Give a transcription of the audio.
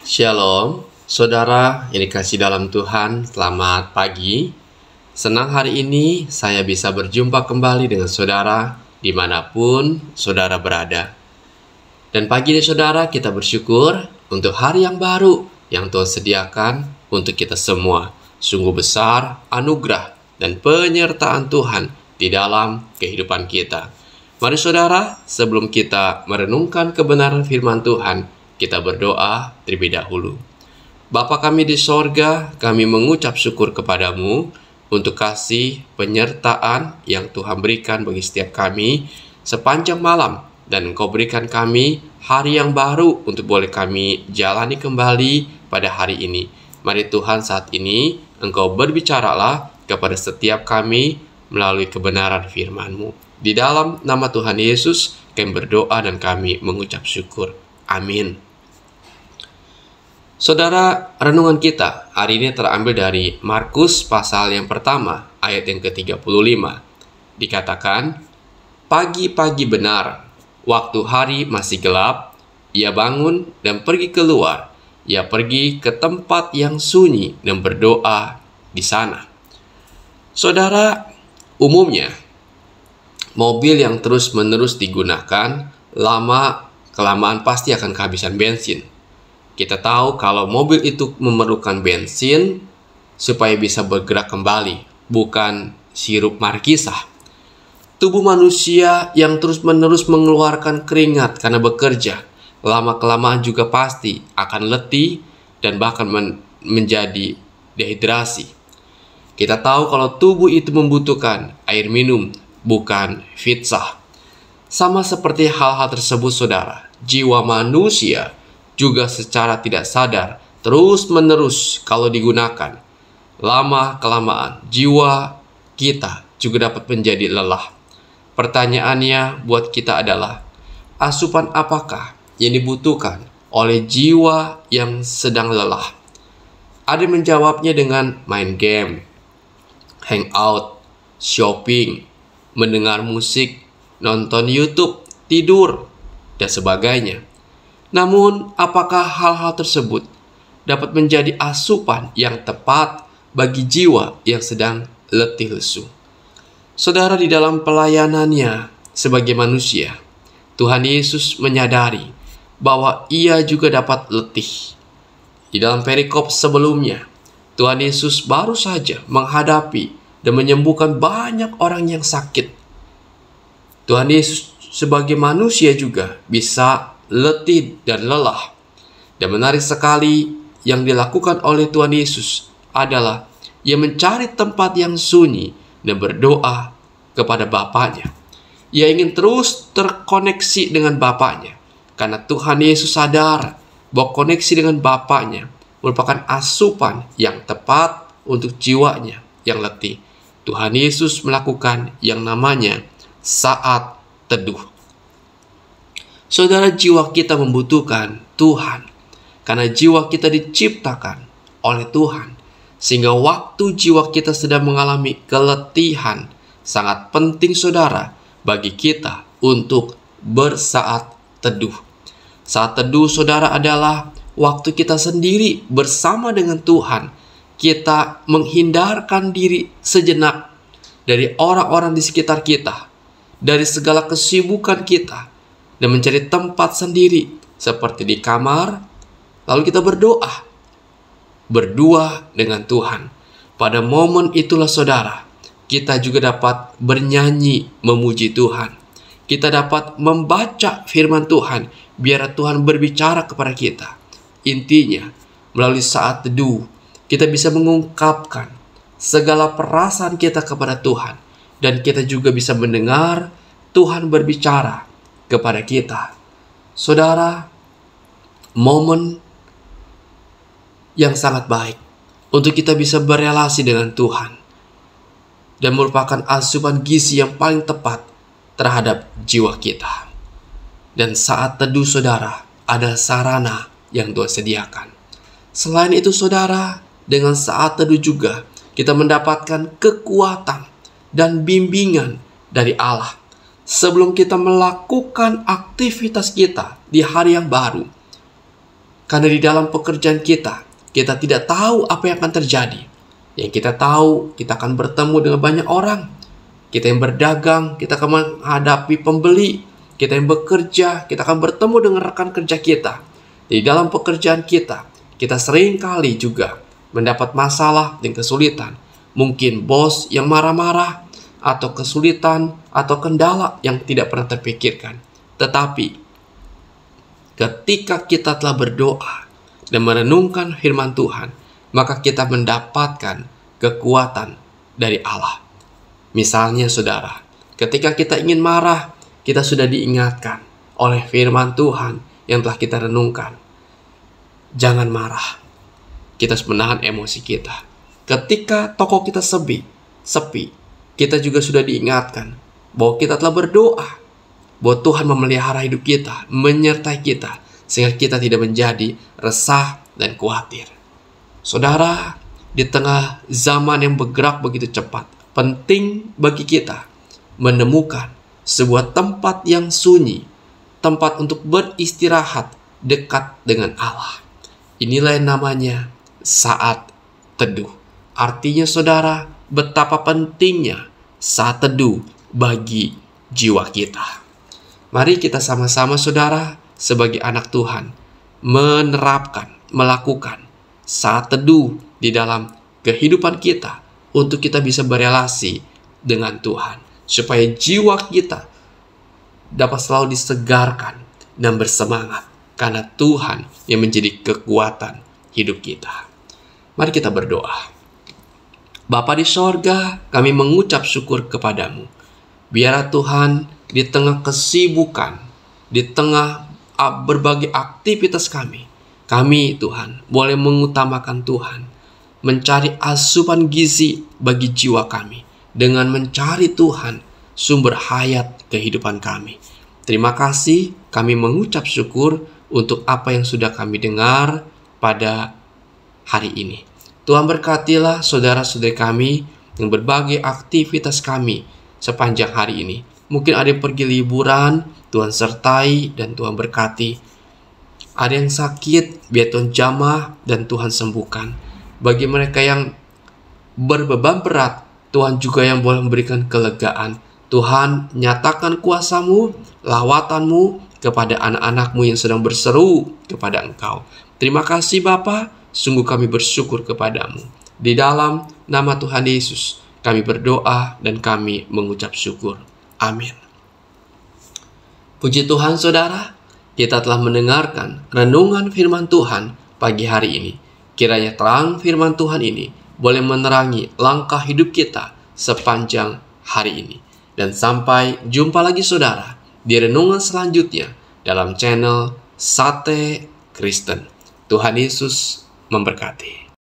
Shalom, saudara yang dikasihi dalam Tuhan, selamat pagi. Senang hari ini saya bisa berjumpa kembali dengan saudara dimanapun saudara berada. Dan pagi ini saudara, kita bersyukur untuk hari yang baru yang Tuhan sediakan untuk kita semua. Sungguh besar anugerah dan penyertaan Tuhan di dalam kehidupan kita. Mari saudara, sebelum kita merenungkan kebenaran firman Tuhan, kita berdoa terlebih dahulu. Bapa kami di sorga, kami mengucap syukur kepadamu untuk kasih penyertaan yang Tuhan berikan bagi setiap kami sepanjang malam. Dan Engkau berikan kami hari yang baru untuk boleh kami jalani kembali pada hari ini. Mari Tuhan, saat ini Engkau berbicaralah kepada setiap kami melalui kebenaran firman-Mu. Di dalam nama Tuhan Yesus, kami berdoa dan kami mengucap syukur. Amin. Saudara, renungan kita hari ini terambil dari Markus pasal yang pertama, ayat yang ke-35. Dikatakan, pagi-pagi benar, waktu hari masih gelap, ia bangun dan pergi keluar. Ia pergi ke tempat yang sunyi dan berdoa di sana. Saudara, umumnya mobil yang terus-menerus digunakan lama-kelamaan pasti akan kehabisan bensin. Kita tahu kalau mobil itu memerlukan bensin supaya bisa bergerak kembali, bukan sirup markisah. Tubuh manusia yang terus-menerus mengeluarkan keringat karena bekerja, lama-kelamaan juga pasti akan letih dan bahkan menjadi dehidrasi. Kita tahu kalau tubuh itu membutuhkan air minum, bukan fitsah. Sama seperti hal-hal tersebut saudara, jiwa manusia juga secara tidak sadar terus-menerus kalau digunakan lama-kelamaan jiwa kita juga dapat menjadi lelah. Pertanyaannya buat kita adalah, asupan apakah yang dibutuhkan oleh jiwa yang sedang lelah? Ada yang menjawabnya dengan main game, hangout, shopping, mendengar musik, nonton YouTube, tidur, dan sebagainya. Namun, apakah hal-hal tersebut dapat menjadi asupan yang tepat bagi jiwa yang sedang letih lesu? Saudara, di dalam pelayanannya sebagai manusia, Tuhan Yesus menyadari bahwa ia juga dapat letih. Di dalam perikop sebelumnya, Tuhan Yesus baru saja menghadapi dan menyembuhkan banyak orang yang sakit. Tuhan Yesus sebagai manusia juga bisa letih dan lelah. Dan menarik sekali yang dilakukan oleh Tuhan Yesus adalah ia mencari tempat yang sunyi dan berdoa kepada Bapaknya. Ia ingin terus terkoneksi dengan Bapaknya, karena Tuhan Yesus sadar bahwa koneksi dengan Bapaknya merupakan asupan yang tepat untuk jiwanya yang letih. Tuhan Yesus melakukan yang namanya saat teduh. Saudara, jiwa kita membutuhkan Tuhan karena jiwa kita diciptakan oleh Tuhan, sehingga waktu jiwa kita sedang mengalami keletihan, sangat penting saudara bagi kita untuk bersaat teduh. Saat teduh saudara adalah waktu kita sendiri bersama dengan Tuhan. Kita menghindarkan diri sejenak dari orang-orang di sekitar kita, dari segala kesibukan kita, dan mencari tempat sendiri seperti di kamar, lalu kita berdoa, berdua dengan Tuhan. Pada momen itulah saudara, kita juga dapat bernyanyi memuji Tuhan. Kita dapat membaca firman Tuhan, biar Tuhan berbicara kepada kita. Intinya, melalui saat teduh, kita bisa mengungkapkan segala perasaan kita kepada Tuhan. Dan kita juga bisa mendengar Tuhan berbicara kepada kita. Saudara, momen yang sangat baik untuk kita bisa berelasi dengan Tuhan. Dan merupakan asupan gizi yang paling tepat terhadap jiwa kita. Dan saat teduh saudara, ada sarana yang Tuhan sediakan. Selain itu saudara, dengan saat teduh juga kita mendapatkan kekuatan dan bimbingan dari Allah. Sebelum kita melakukan aktivitas kita di hari yang baru, Karena di dalam pekerjaan kita tidak tahu apa yang akan terjadi. Yang kita tahu, kita akan bertemu dengan banyak orang. Kita yang berdagang, kita akan menghadapi pembeli. Kita yang bekerja, kita akan bertemu dengan rekan kerja kita. Di dalam pekerjaan kita sering kali juga mendapat masalah dan kesulitan. Mungkin bos yang marah-marah, atau kesulitan, atau kendala yang tidak pernah terpikirkan. Tetapi, ketika kita telah berdoa dan merenungkan firman Tuhan, maka kita mendapatkan kekuatan dari Allah. Misalnya saudara, ketika kita ingin marah, kita sudah diingatkan oleh firman Tuhan yang telah kita renungkan. Jangan marah. Kita harus menahan emosi kita. Ketika toko kita sepi, kita juga sudah diingatkan bahwa kita telah berdoa, bahwa Tuhan memelihara hidup kita, menyertai kita, sehingga kita tidak menjadi resah dan khawatir. Saudara, di tengah zaman yang bergerak begitu cepat, penting bagi kita menemukan sebuah tempat yang sunyi, tempat untuk beristirahat dekat dengan Allah. Inilah yang namanya saat teduh. Artinya saudara, betapa pentingnya saat teduh bagi jiwa kita. Mari kita sama-sama saudara, sebagai anak Tuhan, melakukan saat teduh di dalam kehidupan kita, untuk kita bisa berelasi dengan Tuhan, supaya jiwa kita dapat selalu disegarkan dan bersemangat, karena Tuhan yang menjadi kekuatan hidup kita. Mari kita berdoa. Bapa di sorga, kami mengucap syukur kepadamu. Biarlah Tuhan, di tengah kesibukan, di tengah berbagai aktivitas kami Tuhan boleh mengutamakan Tuhan, mencari asupan gizi bagi jiwa kami, dengan mencari Tuhan sumber hayat kehidupan kami. Terima kasih, kami mengucap syukur untuk apa yang sudah kami dengar pada hari ini. Tuhan berkatilah saudara-saudari kami yang berbagai aktivitas kami sepanjang hari ini. Mungkin ada yang pergi liburan, Tuhan sertai dan Tuhan berkati. Ada yang sakit, biar Tuhan jamah dan Tuhan sembuhkan. Bagi mereka yang berbeban berat, Tuhan juga yang boleh memberikan kelegaan. Tuhan, nyatakan kuasa-Mu, lawatan-Mu kepada anak-anak-Mu yang sedang berseru kepada Engkau. Terima kasih Bapa. Sungguh kami bersyukur kepadamu. Di dalam nama Tuhan Yesus, kami berdoa dan kami mengucap syukur. Amin. Puji Tuhan saudara, kita telah mendengarkan renungan firman Tuhan pagi hari ini. Kiranya terang firman Tuhan ini boleh menerangi langkah hidup kita sepanjang hari ini. Dan sampai jumpa lagi saudara di renungan selanjutnya dalam channel Sate Kristen. Tuhan Yesus memberkati.